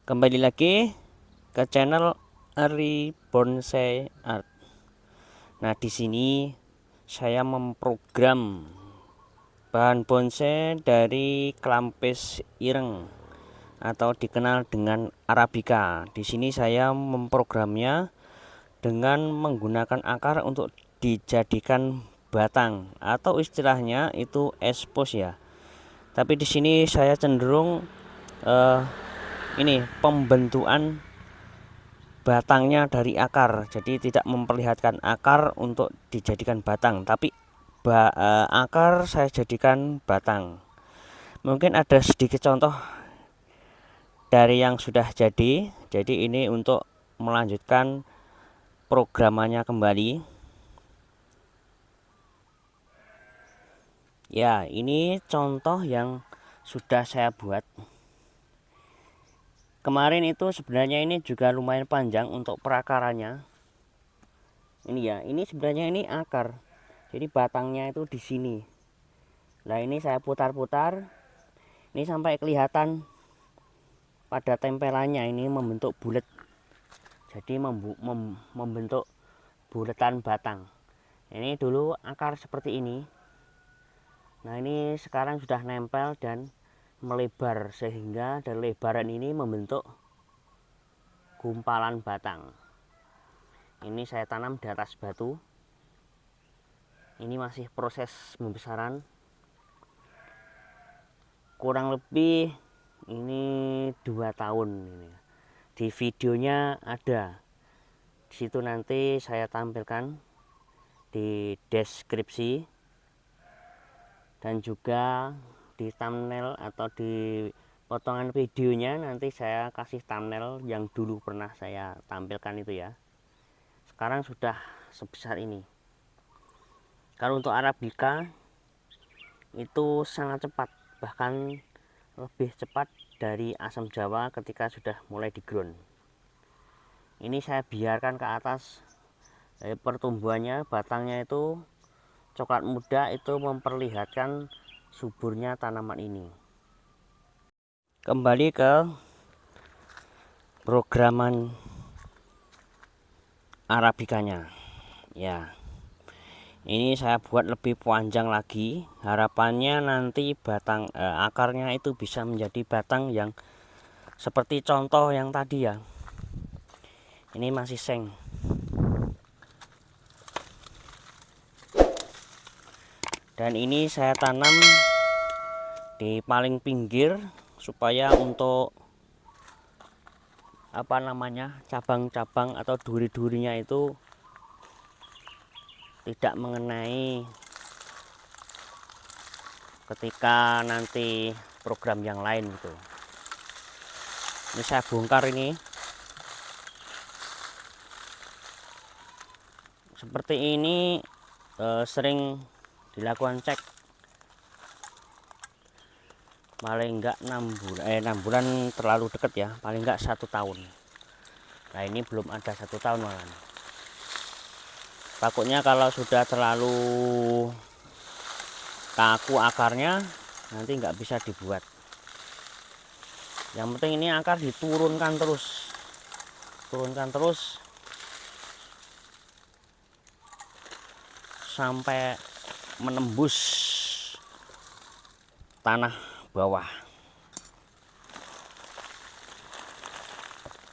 Kembali lagi ke channel Ari Bonsai Art. Nah, di sini saya memprogram bahan bonsai dari klampis ireng atau dikenal dengan Arabica. Di sini saya memprogramnya dengan menggunakan akar untuk dijadikan batang atau istilahnya itu expose ya. Tapi di sini saya cenderung ini pembentukan batangnya dari akar, jadi tidak memperlihatkan akar untuk dijadikan batang, tapi akar saya jadikan batang. Mungkin ada sedikit contoh dari yang sudah jadi ini untuk melanjutkan programannya kembali ya. Ini contoh yang sudah saya buat kemarin. Itu sebenarnya ini juga lumayan panjang untuk perakarannya. Ini ya, ini sebenarnya ini akar, jadi batangnya itu di sini. Nah, ini saya putar-putar ini sampai kelihatan pada tempelannya ini membentuk bulat, jadi membentuk bulatan batang. Ini dulu akar seperti ini. Nah, ini sekarang sudah nempel dan melebar, sehingga dari lebaran ini membentuk gumpalan batang. Ini saya tanam di atas batu. Ini masih proses pembesaran, kurang lebih ini 2 tahun ini. Di videonya ada di situ, nanti saya tampilkan di deskripsi dan juga di thumbnail atau di potongan videonya. Nanti saya kasih thumbnail yang dulu pernah saya tampilkan itu ya. Sekarang sudah sebesar ini. Kalau untuk Arabica itu sangat cepat, bahkan lebih cepat dari asam jawa ketika sudah mulai di ground. Ini saya biarkan ke atas, pertumbuhannya batangnya itu coklat muda, itu memperlihatkan suburnya tanaman ini. Kembali ke programan Arabicanya ya. Ini saya buat lebih panjang lagi, harapannya nanti batang akarnya itu bisa menjadi batang yang seperti contoh yang tadi ya. Ini masih seng. Dan ini saya tanam di paling pinggir supaya untuk apa namanya, cabang-cabang atau duri-durinya itu tidak mengenai ketika nanti program yang lain gitu. Ini saya bongkar ini seperti ini. Sering dilakukan cek paling enggak 6 bulan terlalu deket ya, paling enggak 1 tahun. Nah, ini belum ada 1 tahun malah. Takutnya kalau sudah terlalu kaku akarnya nanti nggak bisa dibuat. Yang penting ini akar diturunkan terus, turunkan terus sampai menembus tanah bawah.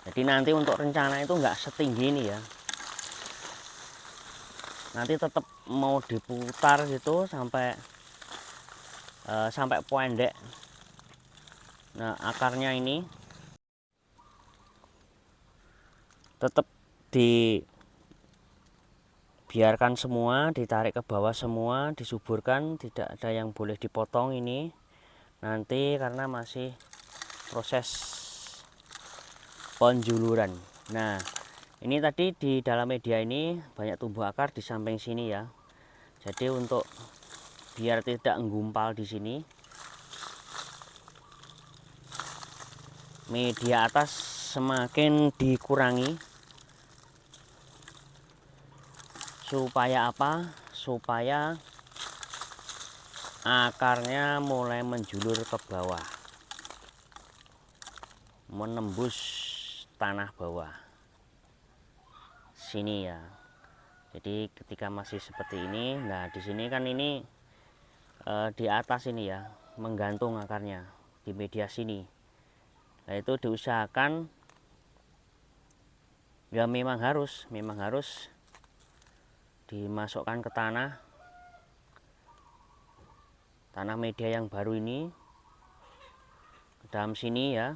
Jadi nanti untuk rencana itu nggak setinggi ini ya, nanti tetap mau diputar gitu sampai pendek. Nah, akarnya ini tetap dibiarkan semua, ditarik ke bawah semua, disuburkan, tidak ada yang boleh dipotong ini nanti karena masih proses penjuluran. Nah, ini tadi di dalam media ini banyak tumbuh akar di samping sini ya. Jadi untuk biar tidak menggumpal di sini, media atas semakin dikurangi supaya apa? Supaya akarnya mulai menjulur ke bawah. menembus tanah bawah sini ya. Jadi ketika masih seperti ini, nah di sini kan ini di atas ini ya, menggantung akarnya di media sini. Nah itu diusahakan ya, memang harus dimasukkan ke tanah media yang baru ini ke dalam sini ya,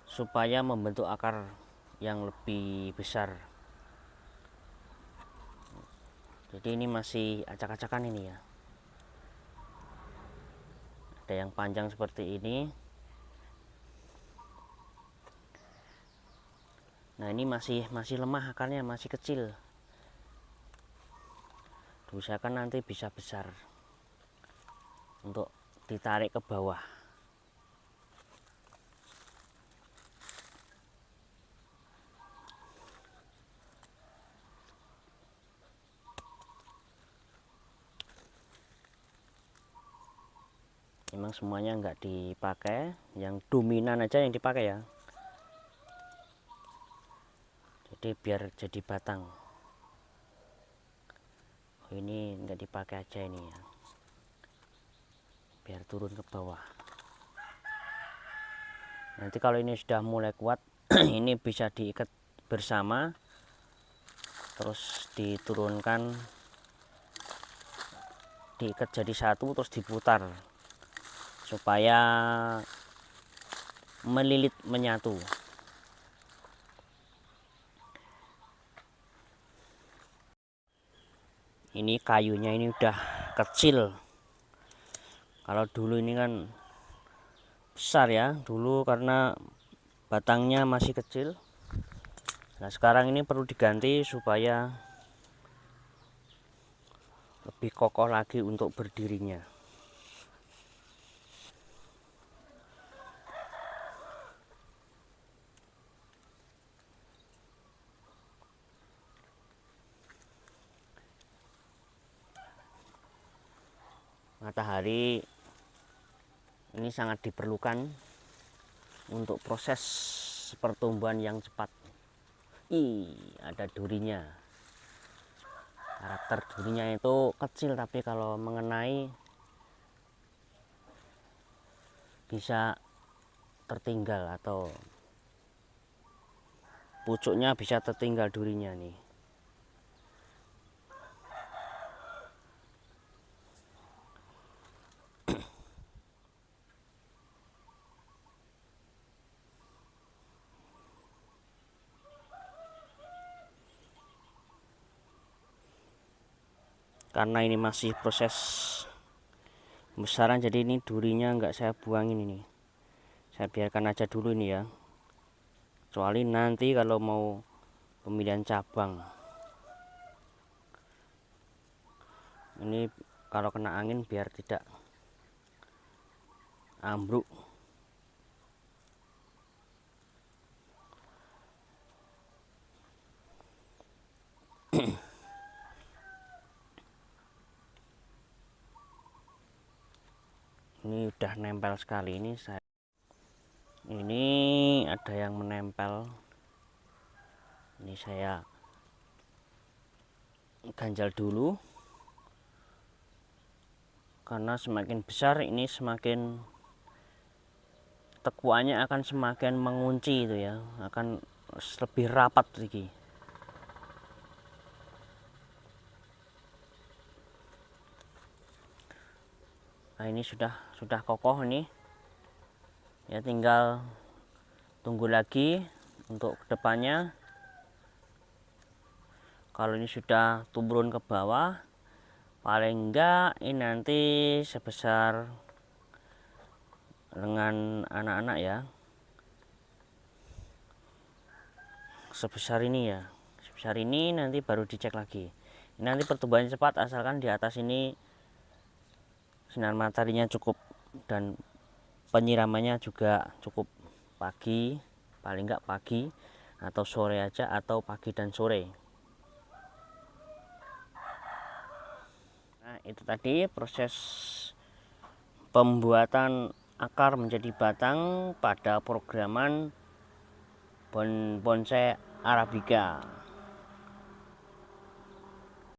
supaya membentuk akar yang lebih besar. Jadi ini masih acak-acakan ini ya, ada yang panjang seperti ini. Nah ini masih lemah akarnya, masih kecil. Diusahakan nanti bisa besar untuk ditarik ke bawah. Memang semuanya enggak dipakai, yang dominan aja yang dipakai ya. Jadi biar jadi batang. Oh, ini enggak dipakai aja ini ya, biar turun ke bawah. Nanti kalau ini sudah mulai kuat ini bisa diikat bersama, terus diturunkan, diikat jadi satu, terus diputar supaya melilit menyatu. Ini kayunya ini udah kecil. Kalau dulu ini kan besar ya, dulu karena batangnya masih kecil. Nah sekarang ini perlu diganti supaya lebih kokoh lagi untuk berdirinya. Matahari ini sangat diperlukan untuk proses pertumbuhan yang cepat. Ada durinya. Karakter durinya itu kecil, tapi kalau mengenai bisa tertinggal atau pucuknya bisa tertinggal durinya nih. Karena ini masih proses pembesaran, jadi ini durinya enggak saya buangin ini, saya biarkan aja dulu ini ya, kecuali nanti kalau mau pemilihan cabang. Ini kalau kena angin biar tidak ambruk. Ini udah nempel sekali ini ada yang menempel. Ini saya ganjal dulu, karena semakin besar ini semakin tekuannya akan semakin mengunci itu ya, akan lebih rapat lagi. Nah ini sudah kokoh ini ya, tinggal tunggu lagi untuk kedepannya. Kalau ini sudah turun ke bawah, paling enggak ini nanti sebesar lengan anak-anak ya, sebesar ini ya, sebesar ini. Nanti baru dicek lagi. Ini nanti pertumbuhannya cepat asalkan di atas ini sinar mataharinya cukup dan penyiramannya juga cukup pagi, paling enggak pagi atau sore aja, atau pagi dan sore. Nah itu tadi proses pembuatan akar menjadi batang pada programan bonsai arabica.